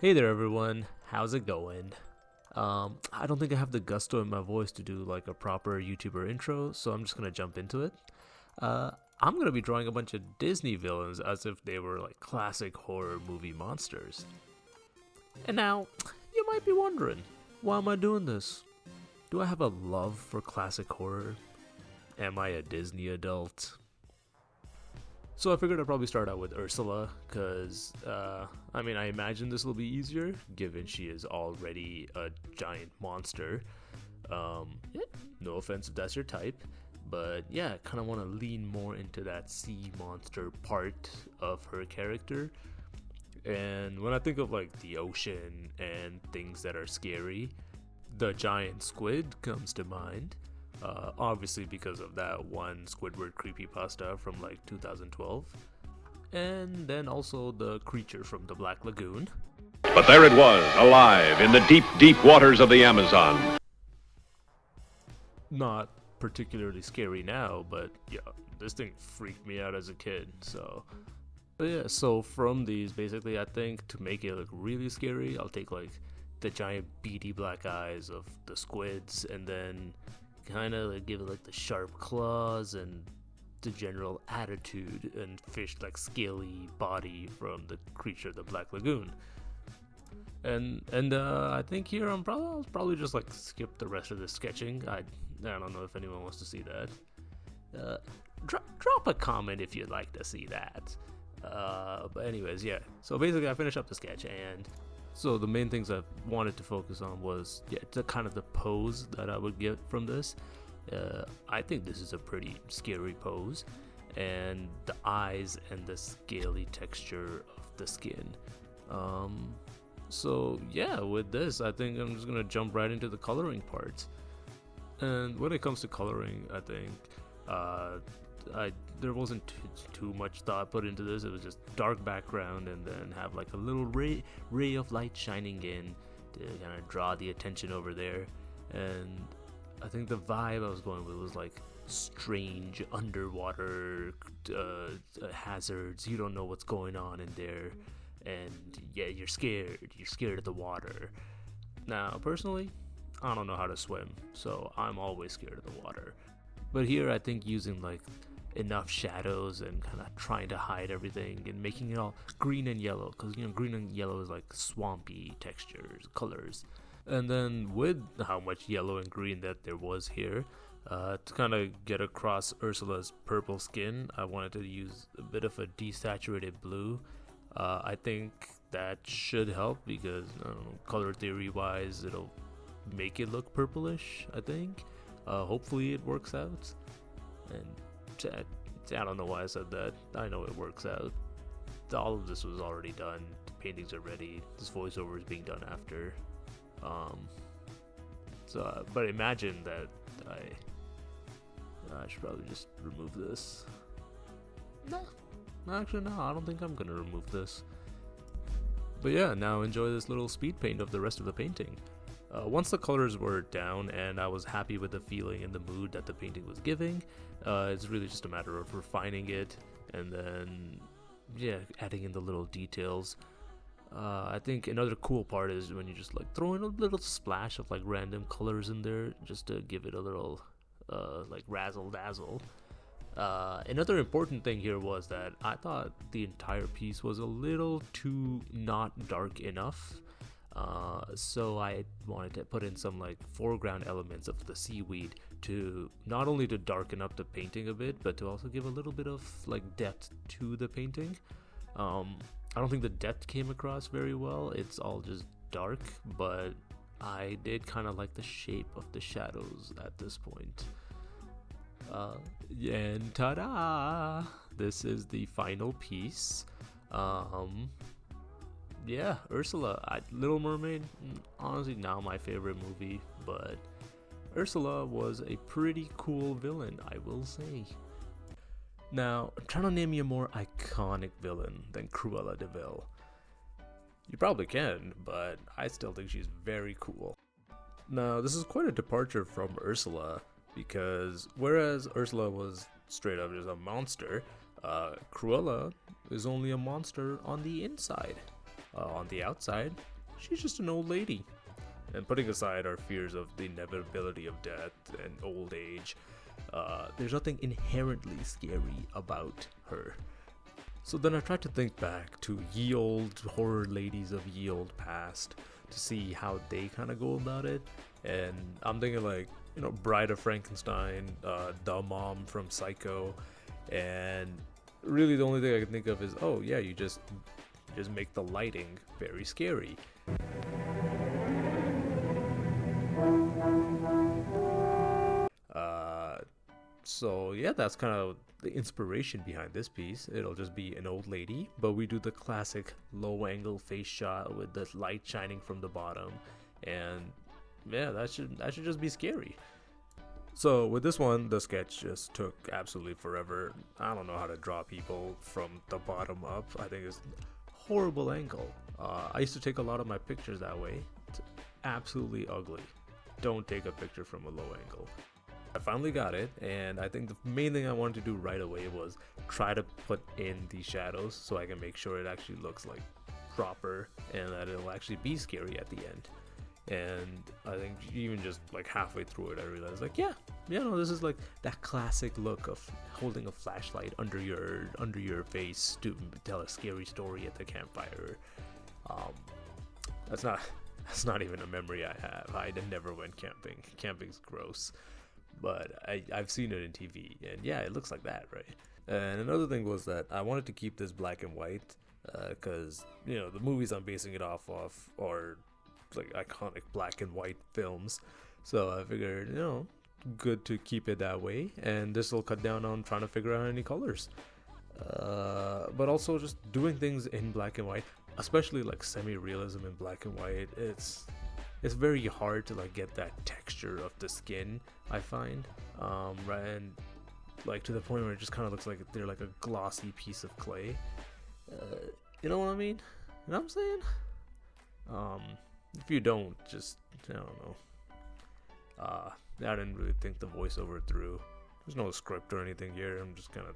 Hey there everyone, how's it going? I don't think I have the gusto in my voice to do like a proper YouTuber intro, so I'm just gonna jump into it. I'm gonna be drawing a bunch of Disney villains as if they were like classic horror movie monsters. And now, you might be wondering, why am I doing this? Do I have a love for classic horror? Am I a Disney adult? So I figured I'd probably start out with Ursula, because, I imagine this will be easier, given she is already a giant monster. Yeah, no offense if that's your type, but yeah, I kind of want to lean more into that sea monster part of her character. And when I think of like the ocean and things that are scary, the giant squid comes to mind. Obviously because of that one Squidward creepypasta from like 2012. And then also the creature from the Black Lagoon. But there it was, alive in the deep, deep waters of the Amazon. Not particularly scary now, but yeah, this thing freaked me out as a kid, so... But yeah, so from these, basically, I think to make it look really scary, I'll take like the giant beady black eyes of the squids, and then kind of like give it like the sharp claws and the general attitude and fish like scaly body from the creature of the Black Lagoon. And I think here I'll probably just like skip the rest of the sketching. I don't know if anyone wants to see that. Drop a comment if you'd like to see that. But anyways, yeah. So basically, I finished up the sketch, and so the main things I wanted to focus on was the kind of the pose that I would get from this. I think this is a pretty scary pose, and the eyes and the scaly texture of the skin. So yeah, with this, I think I'm just gonna jump right into the coloring part. And when it comes to coloring, I think there wasn't too much thought put into this. It was just dark background and then have like a little ray of light shining in to kind of draw the attention over there. And I think the vibe I was going with was like strange underwater hazards. You don't know what's going on in there, and yeah, you're scared of the water. Now personally, I don't know how to swim, so I'm always scared of the water. But here I think using like enough shadows and kind of trying to hide everything and making it all green and yellow, because green and yellow is like swampy textures, colors. And then with how much yellow and green that there was here, to kind of get across Ursula's purple skin, I wanted to use a bit of a desaturated blue. I think that should help because, I don't know, color theory wise, it'll make it look purplish, I think. Hopefully it works out. And I don't know why I said that. I know it works out. All of this was already done. The paintings are ready. This voiceover is being done after. But imagine that I should probably just remove this. No, actually no, I don't think I'm gonna remove this. But yeah, now enjoy this little speed paint of the rest of the painting. Once the colors were down and I was happy with the feeling and the mood that the painting was giving, it's really just a matter of refining it and then, yeah, adding in the little details. I think another cool part is when you just like throw in a little splash of like random colors in there just to give it a little like razzle dazzle. Another important thing here was that I thought the entire piece was a little too not dark enough. So I wanted to put in some like foreground elements of the seaweed to not only to darken up the painting a bit, but to also give a little bit of like depth to the painting. I don't think the depth came across very well. It's all just dark, but I did kind of like the shape of the shadows at this point. And ta-da! This is the final piece. Yeah, Ursula, Little Mermaid, honestly now my favorite movie, but Ursula was a pretty cool villain, I will say. Now, I'm trying to name you a more iconic villain than Cruella de Vil. You probably can, but I still think she's very cool. Now, this is quite a departure from Ursula, because whereas Ursula was straight up just a monster, Cruella is only a monster on the inside. On the outside, she's just an old lady. And putting aside our fears of the inevitability of death and old age, there's nothing inherently scary about her. So then I tried to think back to ye old horror ladies of ye old past to see how they kind of go about it. And I'm thinking like, Bride of Frankenstein, the mom from Psycho, and really the only thing I can think of is, oh yeah, you just make the lighting very scary. So yeah, that's kind of the inspiration behind this piece. It'll just be an old lady, but we do the classic low angle face shot with the light shining from the bottom, and yeah, that should just be scary. So with this one, the sketch just took absolutely forever. I don't know how to draw people from the bottom up. I think it's a horrible angle. I used to take a lot of my pictures that way. It's absolutely ugly. Don't take a picture from a low angle. I finally got it, and I think the main thing I wanted to do right away was try to put in the shadows so I can make sure it actually looks like proper and that it'll actually be scary at the end. And I think even just like halfway through it, I realized like, this is like that classic look of holding a flashlight under your face to tell a scary story at the campfire. That's not even a memory I have. I never went camping. Camping's gross. But I've seen it in TV, and yeah, it looks like that, right? And another thing was that I wanted to keep this black and white, because the movies I'm basing it off of are like iconic black and white films. So I figured, good to keep it that way, and this will cut down on trying to figure out any colors. But also just doing things in black and white, especially like semi-realism in black and white. It's very hard to like get that texture of the skin, I find, right, and like to the point where it just kind of looks like they're like a glossy piece of clay. You know what I mean? You know what I'm saying? If you don't, just I don't know. I didn't really think the voiceover through. There's no script or anything here. I'm just kind of,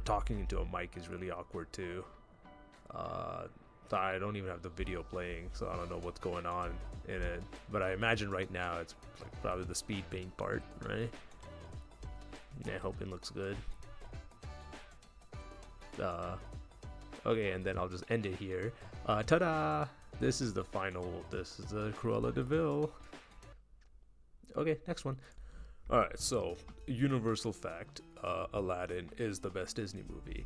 talking into a mic is really awkward too. I don't even have the video playing, so I don't know what's going on in it. But I imagine right now it's like probably the speed paint part, right? Yeah, I hope it looks good. Okay, and then I'll just end it here. Ta-da! This is the Cruella de Vil. Okay, next one. Alright, so universal fact, Aladdin is the best Disney movie.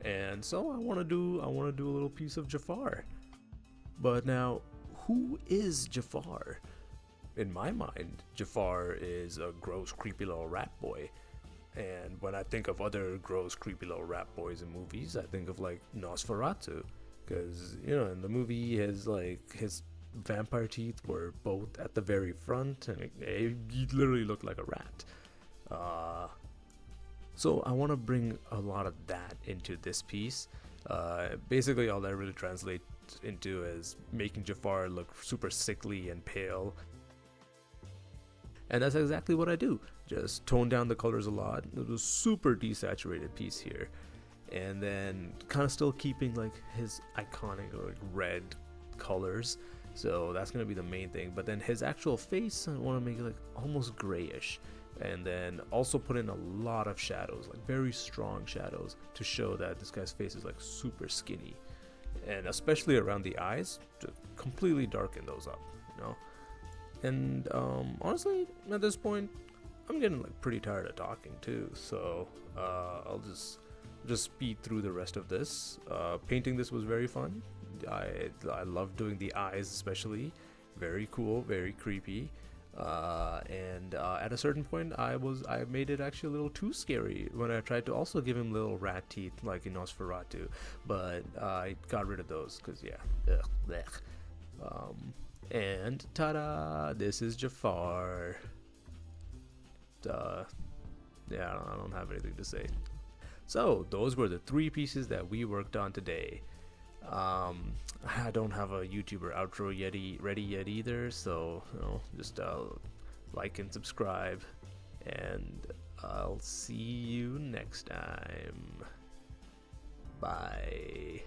And so I want to do a little piece of Jafar. But now, who is Jafar? In my mind, Jafar is a gross, creepy little rat boy. And when I think of other gross, creepy little rat boys in movies, I think of like Nosferatu. Because, in the movie, his vampire teeth were both at the very front, and he literally looked like a rat. So I want to bring a lot of that into this piece. Basically, all that really translates into is making Jafar look super sickly and pale. And that's exactly what I do. Just tone down the colors a lot. It was a super desaturated piece here. And then kind of still keeping like his iconic like red colors. So that's going to be the main thing. But then his actual face, I want to make it like almost grayish. And then also put in a lot of shadows, like very strong shadows, to show that this guy's face is like super skinny. And especially around the eyes, to completely darken those up, And honestly, at this point, I'm getting like pretty tired of talking too. So I'll just speed through the rest of this. Painting this was very fun. I love doing the eyes especially. Very cool, very creepy. And at a certain point, I made it actually a little too scary when I tried to also give him little rat teeth like in Nosferatu, but I got rid of those because and ta-da! This is Jafar. I don't have anything to say. So those were the 3 pieces that we worked on today. I don't have a YouTuber outro ready yet either, so just like and subscribe, and I'll see you next time. Bye.